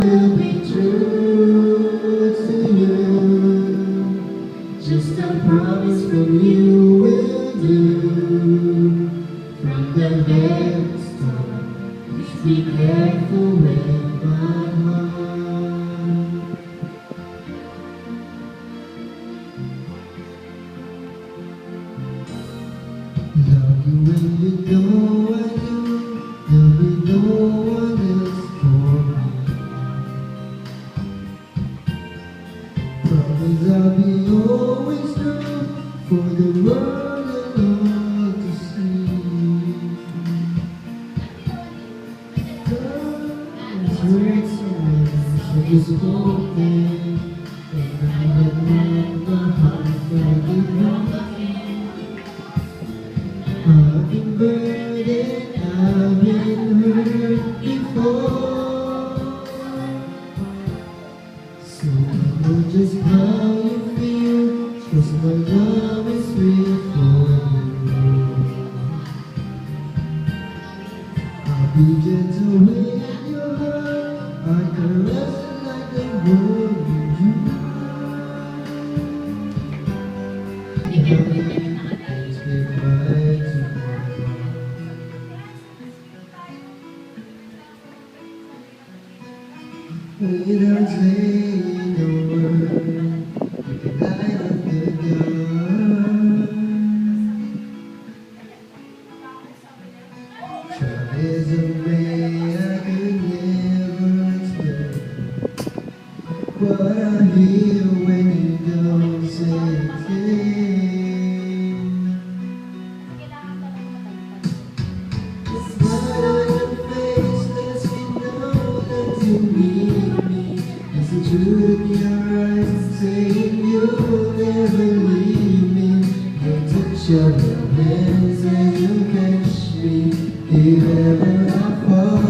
Will be true to you. Just a promise from you will do. From the very start, please be careful with my heart. Love you when you know I do. There'll be no one else for me. Promise I'll be always true for the world and all to see. Love is great so much, so it's spoken, and I have let my heart forget. I've been burdened, I've been hurt before, so I know just how you feel. Trust my love is real for you. I'll be gentle with your heart, I caress it like the world you Please be mine tomorrow. Without saying a word, you can light up the dark. Try as a way I could never explain what I hear when you don't say a thing. The smile on your face lets me know that you need me. There's the truth in your eyes saying you'll never leave me. The touch of your hands as you catch me if ever I fall.